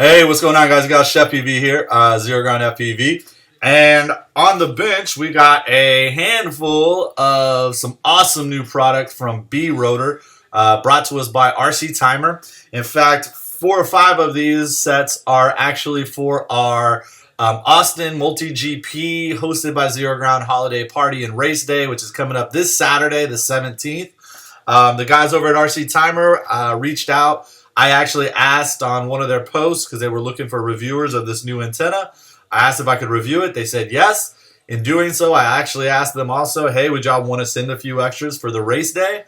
Hey, what's going on, guys? We got CheFPV here, Zero Ground FPV. And on the bench, we got a handful of some awesome new product from BeeRotor, brought to us by RC Timer. In fact, 4 or 5 of these sets are actually for our Austin Multi-GP hosted by Zero Ground Holiday Party and Race Day, which is coming up this Saturday, the 17th. The guys over at RC Timer reached out. I actually asked on one of their posts because they were looking for reviewers of this new antenna. I asked if I could review it. They said yes. In doing so, I actually asked them also, hey, would y'all want to send a few extras for the race day?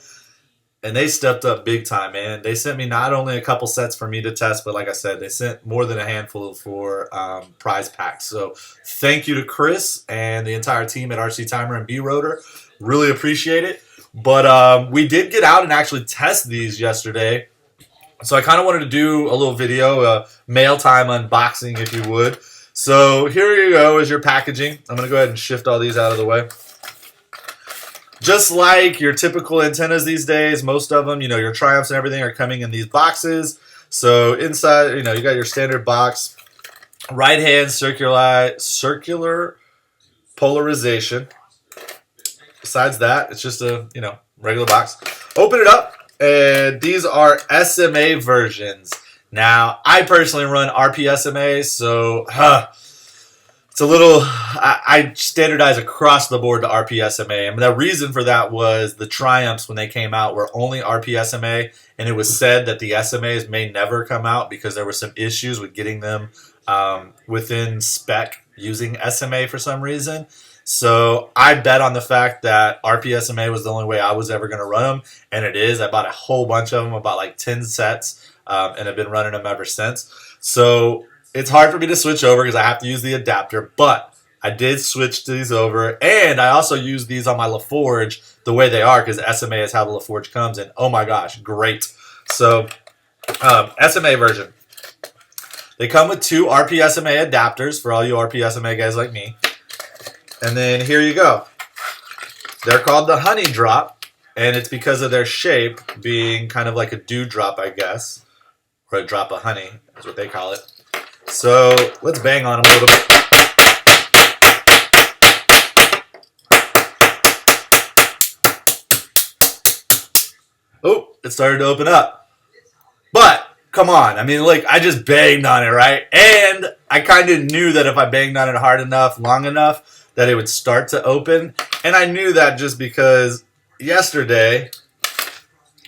And they stepped up big time, man. They sent me not only a couple sets for me to test, but like I said, they sent more than a handful for prize packs. So thank you to Chris and the entire team at RC Timer and BeeRotor. Really appreciate it. But we did get out and actually test these yesterday. So I kind of wanted to do a little video, mail time unboxing, if you would. So here you go is your packaging. I'm going to go ahead and shift all these out of the way. Just like your typical antennas these days, most of them, your Triumphs and everything are coming in these boxes. So inside, you got your standard box, right hand circular polarization. Besides that, it's just a, regular box. Open it up. And these are SMA versions. Now, I personally run RPSMA, so it's a little, I standardize across the board to RPSMA. And the reason for that was the Triumphs, when they came out, were only RPSMA, and it was said that the SMAs may never come out because there were some issues with getting them within spec using SMA for some reason. So I bet on the fact that RPSMA was the only way I was ever going to run them, and it is. I bought a whole bunch of them, about like 10 sets, and I've been running them ever since. So it's hard for me to switch over because I have to use the adapter, but I did switch these over, and I also use these on my LaForge the way they are because SMA is how the LaForge comes, and oh my gosh, great. So SMA version. They come with 2 RPSMA adapters for all you RPSMA guys like me. And then here you go. They're called the Honey Drop, and it's because of their shape being kind of like a dewdrop, I guess, or a drop of honey is what they call it. So let's bang on them a little bit. Oh, it started to open up. But come on, I just banged on it, right? And I kind of knew that if I banged on it hard enough, long enough, that it would start to open. And I knew that just because yesterday,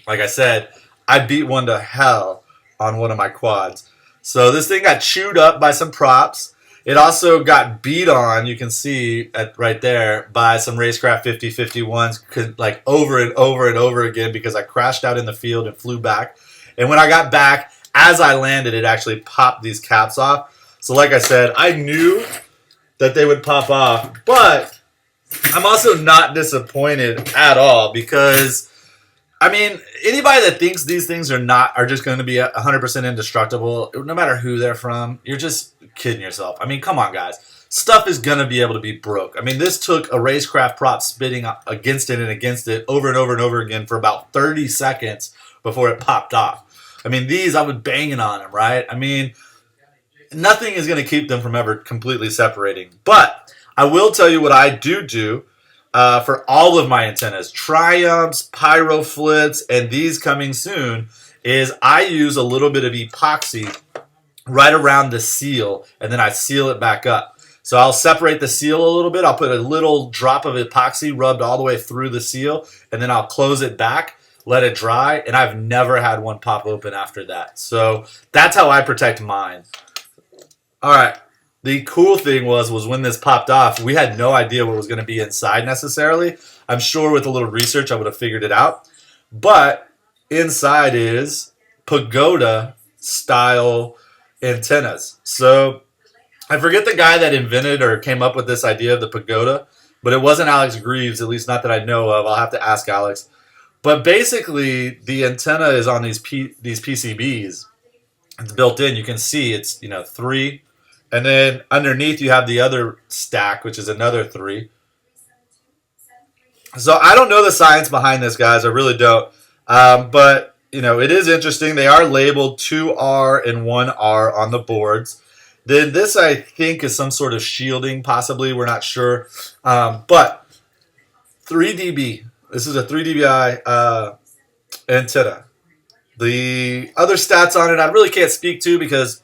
like I said, I beat one to hell on one of my quads. So this thing got chewed up by some props. It also got beat on, you can see right there, by some Racecraft 5051s, like over and over and over again, because I crashed out in the field and flew back. And when I got back, as I landed, it actually popped these caps off. So like I said, I knew that they would pop off, but I'm also not disappointed at all because, anybody that thinks these things are just going to be 100% indestructible, no matter who they're from, you're just kidding yourself. Come on, guys. Stuff is going to be able to be broke. This took a Racecraft prop spitting against it and against it over and over and over again for about 30 seconds before it popped off. These, I was banging on them, right? Nothing is going to keep them from ever completely separating. But I will tell you what I do for all of my antennas, Triumphs, Pyro Flips, and these coming soon, is I use a little bit of epoxy right around the seal, and then I seal it back up. So I'll separate the seal a little bit. I'll put a little drop of epoxy rubbed all the way through the seal, and then I'll close it back, let it dry, and I've never had one pop open after that. So that's how I protect mine. All right, the cool thing was when this popped off, we had no idea what was going to be inside necessarily. I'm sure with a little research I would have figured it out. But inside is pagoda-style antennas. So I forget the guy that invented or came up with this idea of the pagoda, but it wasn't Alex Greaves, at least not that I know of. I'll have to ask Alex. But basically, the antenna is on these PCBs. It's built in. You can see it's 3. And then underneath you have the other stack, which is another 3. So I don't know the science behind this, guys. I really don't. But you know, it is interesting. They are labeled 2R and 1R on the boards. Then this, I think, is some sort of shielding, possibly. We're not sure. But 3dB. This is a 3dBi antenna. The other stats on it I really can't speak to because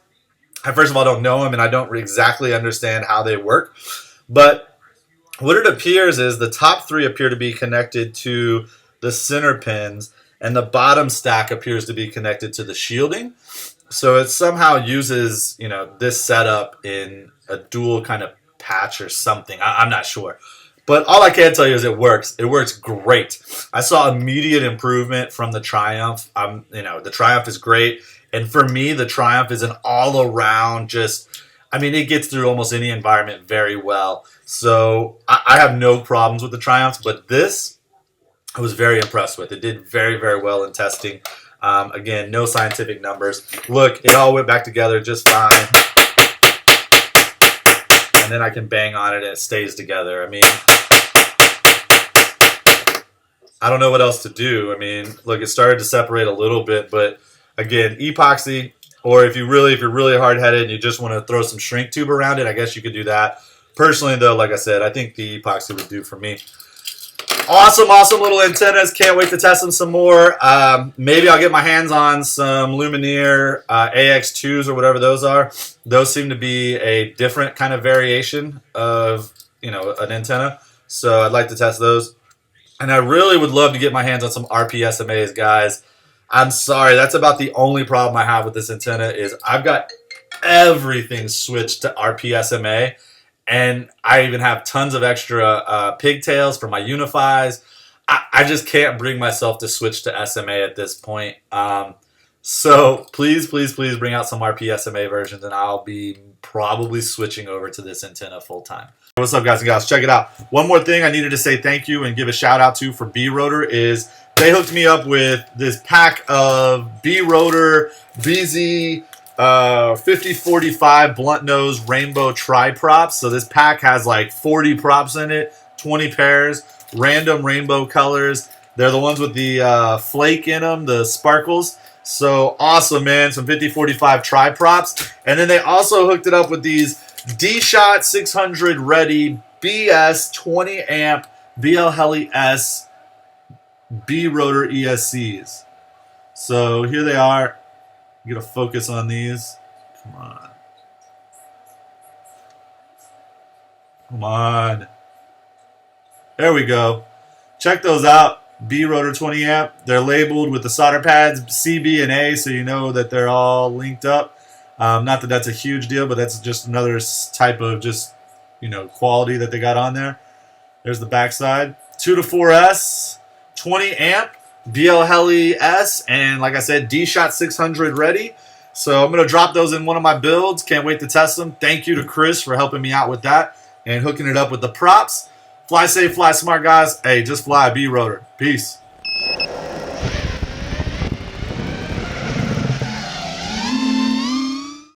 I, first of all, don't know them and I don't exactly understand how they work. But what it appears is the top three appear to be connected to the center pins, and the bottom stack appears to be connected to the shielding. So it somehow uses, you know, this setup in a dual kind of patch or something. I'm not sure. But all I can tell you is it works. It works great. I saw immediate improvement from the Triumph. You know, the Triumph is great. And for me, the Triumph is an all-around just, I mean, it gets through almost any environment very well. So I have no problems with the Triumphs, but this I was very impressed with. It did very, very well in testing. Again, no scientific numbers. Look, it all went back together just fine. And then I can bang on it and it stays together. I mean, I don't know what else to do. I mean, look, it started to separate a little bit, but again, epoxy, or if you're really hard-headed and you just want to throw some shrink tube around it, I guess you could do that. Personally, though, like I said, I think the epoxy would do for me. Awesome, awesome little antennas. Can't wait to test them some more. Maybe I'll get my hands on some Lumineer AX2s or whatever those are. Those seem to be a different kind of variation of, you know, an antenna. So I'd like to test those. And I really would love to get my hands on some RPSMAs, guys. I'm sorry, that's about the only problem I have with this antenna is I've got everything switched to RPSMA. And I even have tons of extra pigtails for my unifies. I just can't bring myself to switch to SMA at this point. So please, please, please bring out some RPSMA versions, and I'll be probably switching over to this antenna full time. What's up, guys and gals? Check it out. One more thing I needed to say thank you and give a shout out to for BeeRotor is they hooked me up with this pack of BeeRotor BZ 5045 blunt nose rainbow tri props. So this pack has like 40 props in it, 20 pairs, random rainbow colors. They're the ones with the flake in them, the sparkles. So awesome, man. Some 5045 tri props. And then they also hooked it up with these DShot 600 ready BS 20 amp BL Heli S BeeRotor ESCs. So here they are. Get a focus on these. Come on. Come on. There we go. Check those out. BeeRotor 20 amp. They're labeled with the solder pads C, B, and A, so you know that they're all linked up. Not that that's a huge deal, but that's just another type of just, you know, quality that they got on there. There's the backside. 2 to 4S, 20 amp. BL Heli S, and like I said, DShot 600 ready. So I'm going to drop those in one of my builds. Can't wait to test them. Thank you to Chris for helping me out with that and hooking it up with the props. Fly safe, fly smart, guys. Hey, just fly BeeRotor. Peace.